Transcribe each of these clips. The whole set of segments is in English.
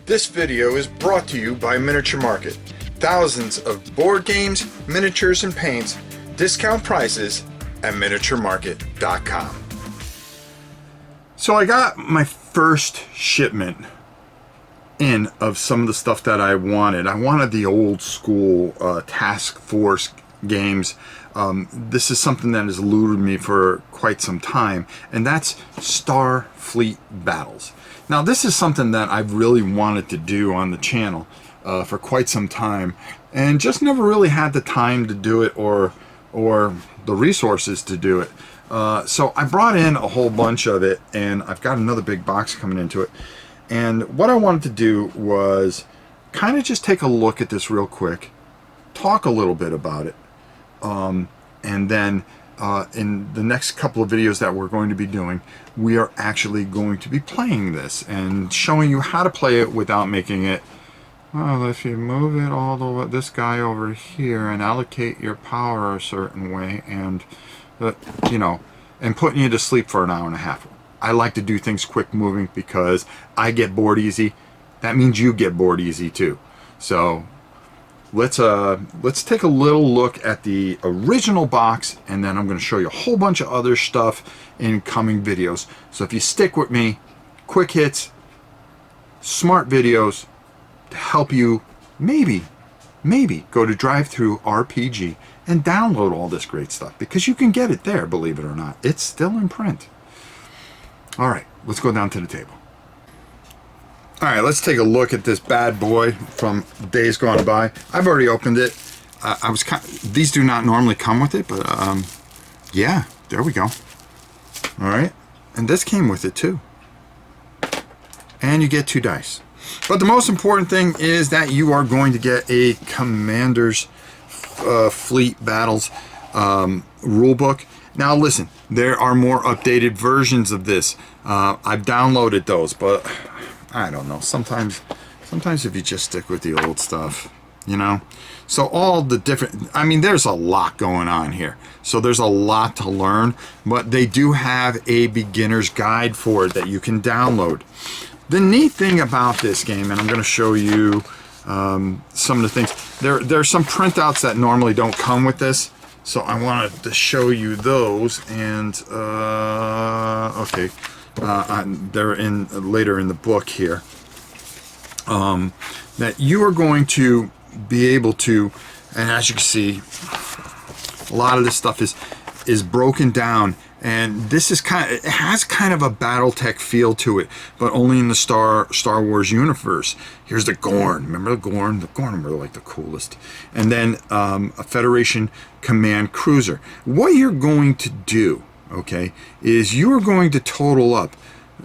This video is brought to you by Miniature Market. Thousands of board games, miniatures, and paints, discount prices at miniaturemarket.com. So I got my first shipment in of some of the stuff that I wanted. I wanted the old school task force games. This is something that has eluded me for quite some time, and that's Starfleet Battles. Now this is something that I've really wanted to do on the channel for quite some time, and just never really had the time to do it or the resources to do it. So I brought in a whole bunch of it, and I've got another big box coming into it. And what I wanted to do was kind of just take a look at this real quick, talk a little bit about it, and then in the next couple of videos that we're going to be doing, we are actually going to be playing this and showing you how to play it without making it, well, if you move it all the way, this guy over here, and allocate your power a certain way, and you know, and putting you to sleep for an hour and a half. I like to do things quick moving because I get bored easy. That means you get bored easy too. So let's take a little look at the original box, and then I'm going to show you a whole bunch of other stuff in coming videos. So if you stick with me, quick hits, smart videos to help you maybe go to Drive-Thru RPG and download all this great stuff, because you can get it there, believe it or not. It's still in print. All right, let's go down to the table. All right, let's take a look at this bad boy from days gone by. I've already opened it. These do not normally come with it, but yeah, there we go. All right, and this came with it too. And you get 2 dice. But the most important thing is that you are going to get a Commander's Fleet Battles rule book. Now listen, there are more updated versions of this. I've downloaded those, but I don't know. Sometimes if you just stick with the old stuff, you know. So all the different, I mean, there's a lot going on here. So there's a lot to learn, but they do have a beginner's guide for it that you can download. The neat thing about this game, and I'm going to show you some of the things. There are some printouts that normally don't come with this, so I wanted to show you those. And okay, they're in later in the book here. That you are going to be able to, and as you can see, a lot of this stuff is broken down. And this is it has kind of a BattleTech feel to it, but only in the Star Wars universe. Here's the Gorn. Remember the Gorn? The Gorn were like the coolest. And then a Federation Command Cruiser. What you're going to do, okay, is you are going to total up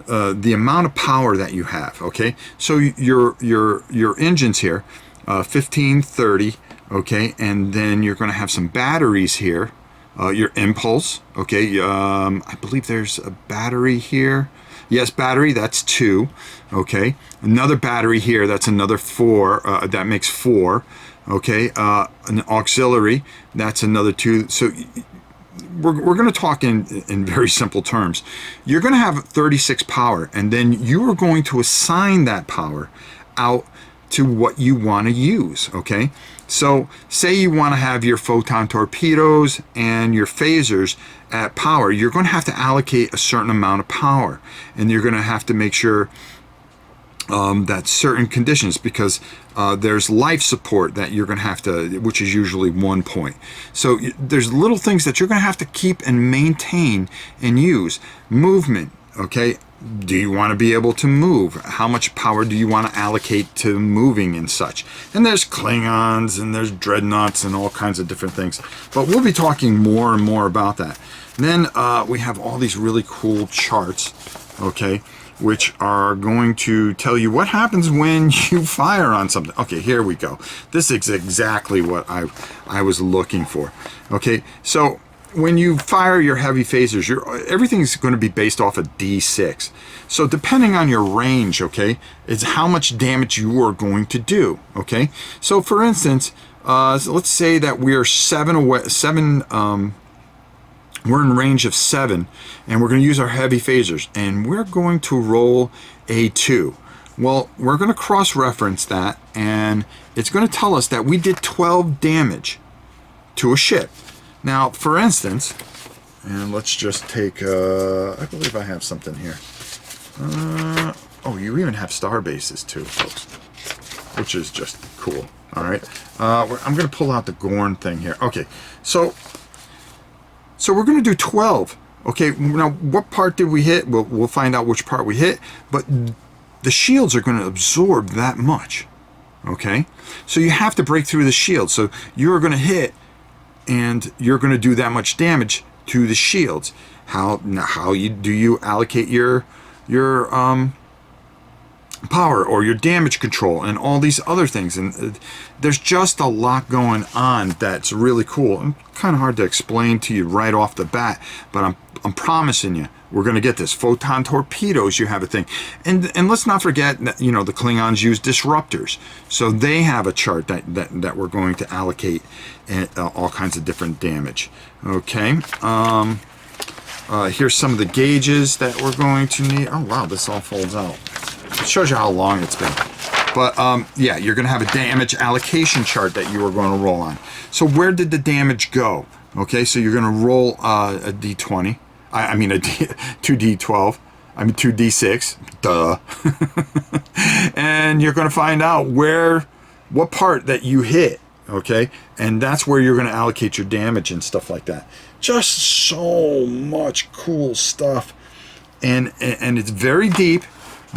the amount of power that you have. Okay, so your engines here, 15, 30. Okay, and then you're going to have some batteries here. Your impulse, okay, I believe there's a battery here. Yes, battery, that's 2, okay. Another battery here, that's another 4, that makes 4, okay. An auxiliary, that's another 2. So we're going to talk in very simple terms. You're going to have 36 power, and then you are going to assign that power out to what you want to use, okay? So say you want to have your photon torpedoes and your phasers at power. You're going to have to allocate a certain amount of power, and you're going to have to make sure that certain conditions, because there's life support that you're going to have to, which is usually 1 point. So there's little things that you're going to have to keep and maintain and use. Movement, okay? Do you want to be able to move? How much power do you want to allocate to moving and such? And there's Klingons and there's dreadnoughts and all kinds of different things. But we'll be talking more and more about that. And then we have all these really cool charts, okay, which are going to tell you what happens when you fire on something. Okay, here we go. This is exactly what I was looking for. Okay, so when you fire your heavy phasers, everything's going to be based off of D6. So depending on your range, okay, is how much damage you are going to do, okay? So for instance, so let's say that we are 7 away, we're in range of 7, and we're going to use our heavy phasers, and we're going to roll a 2. Well, we're going to cross-reference that, and it's going to tell us that we did 12 damage to a ship. Now, for instance, and let's just take, I believe I have something here. Oh, you even have star bases too, folks, which is just cool. All right, I'm going to pull out the Gorn thing here. Okay, so we're going to do 12. Okay, now what part did we hit? We'll find out which part we hit, but the shields are going to absorb that much. Okay, so you have to break through the shield. So you're going to hit, and you're going to do that much damage to the shields. How do you allocate your power or your damage control and all these other things? And there's just a lot going on that's really cool and kind of hard to explain to you right off the bat, but I'm promising you we're going to get this. Photon torpedoes, you have a thing, and let's not forget that, you know, the Klingons use disruptors, so they have a chart that we're going to allocate all kinds of different damage. Okay, here's some of the gauges that we're going to need. Oh wow, this all folds out. It shows you how long it's been. But yeah, you're going to have a damage allocation chart that you are going to roll on. So where did the damage go? Okay, so you're going to roll a d20. I mean 2d12. I mean 2d6. Duh. And you're going to find out what part that you hit. Okay, and that's where you're going to allocate your damage and stuff like that. Just so much cool stuff, and it's very deep.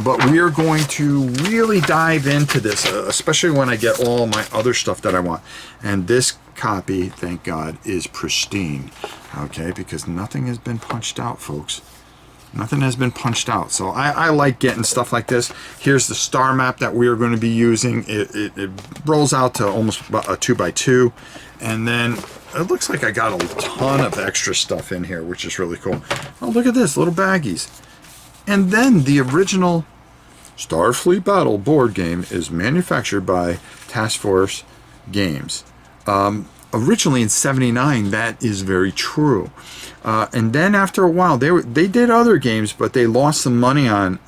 But we are going to really dive into this, especially when I get all my other stuff that I want. And this copy, thank God, is pristine. Okay, because nothing has been punched out, folks. Nothing has been punched out. So I like getting stuff like this. Here's the star map that we are going to be using. It rolls out to almost a 2x2. And then it looks like I got a ton of extra stuff in here, which is really cool. Oh, look at this, little baggies. And then the original Starfleet Battle board game is manufactured by Task Force Games. Originally in '79, that is very true. And then after a while, they did other games, but they lost some money on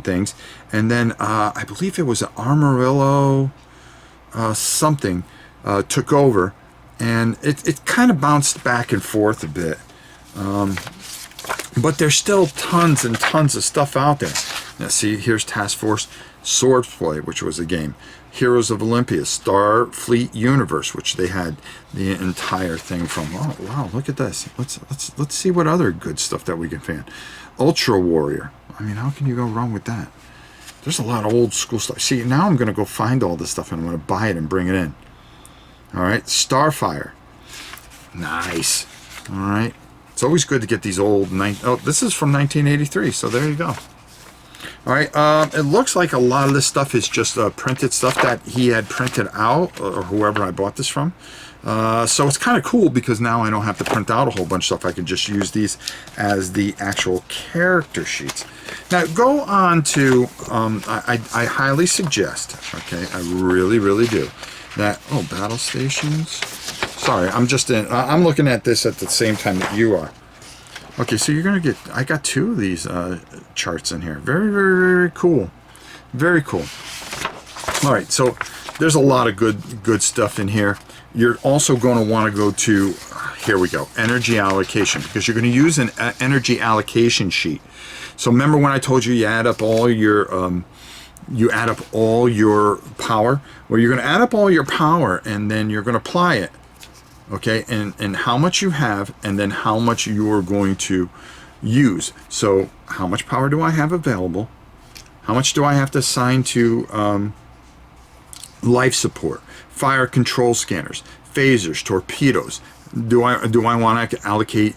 things. And then I believe it was Amarillo something took over, and it kind of bounced back and forth a bit. But there's still tons and tons of stuff out there. Now see, here's Task Force Swordplay, which was a game. Heroes of Olympia, Starfleet Universe, which they had the entire thing from. Oh wow, look at this. Let's see what other good stuff that we can find. Ultra Warrior. I mean, how can you go wrong with that? There's a lot of old school stuff. See, now I'm going to go find all this stuff and I'm going to buy it and bring it in. All right, Starfire. Nice. All right. It's always good to get these old... Oh, this is from 1983, so there you go. All right, it looks like a lot of this stuff is just printed stuff that he had printed out, or whoever I bought this from. So it's kind of cool because now I don't have to print out a whole bunch of stuff. I can just use these as the actual character sheets. Now, go on to... I highly suggest, okay, I really, really do, that... Oh, battle stations... Sorry, I'm looking at this at the same time that you are. Okay, so you're going to get... I got two of these charts in here. Very, very, very cool. Very cool. All right, so there's a lot of good stuff in here. You're also going to want to go to... Here we go. Energy allocation. Because you're going to use an energy allocation sheet. So remember when I told you you add up all your... power? Well, you're going to add up all your power, and then you're going to apply it. Okay, and how much you have, and then how much you are going to use. So how much power do I have available? How much do I have to assign to life support, fire control scanners, phasers, torpedoes? Do I want to allocate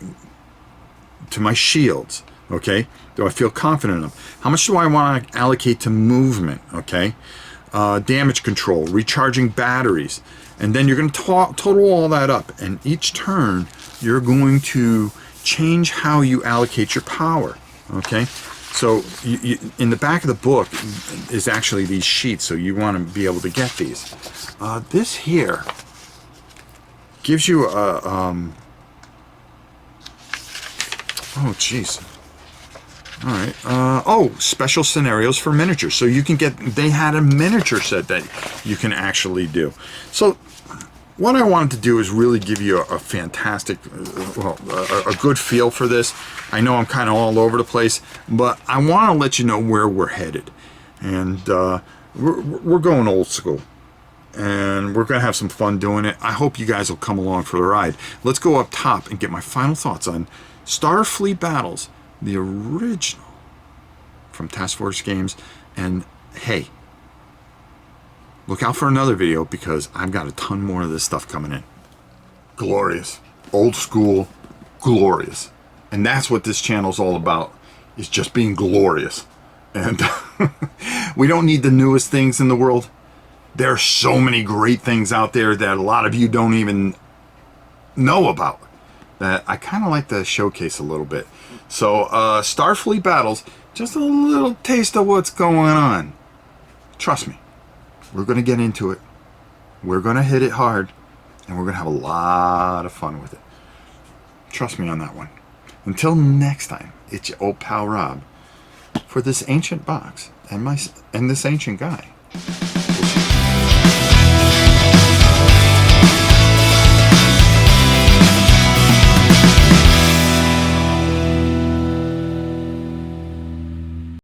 to my shields? Okay, do I feel confident enough? How much do I want to allocate to movement? Okay, damage control, recharging batteries. And then you're going to total all that up. And each turn, you're going to change how you allocate your power. Okay? So in the back of the book is actually these sheets. So you want to be able to get these. This here gives you a... oh, jeez. All right. Oh, special scenarios for miniatures. So you can get, they had a miniature set that you can actually do. So what I wanted to do is really give you a fantastic, a good feel for this. I know I'm kind of all over the place, but I want to let you know where we're headed. And we're going old school. And we're going to have some fun doing it. I hope you guys will come along for the ride. Let's go up top and get my final thoughts on Starfleet Battles, the original from Task Force Games. And hey, look out for another video because I've got a ton more of this stuff coming in. Glorious. Old school, glorious. And that's what this channel's all about, is just being glorious. And we don't need the newest things in the world. There are so many great things out there that a lot of you don't even know about, that I kind of like to showcase a little bit. So Starfleet Battles, just a little taste of what's going on. Trust me, we're going to get into it. We're going to hit it hard, and we're going to have a lot of fun with it. Trust me on that one. Until next time, it's your old pal Rob for this ancient box and this ancient guy.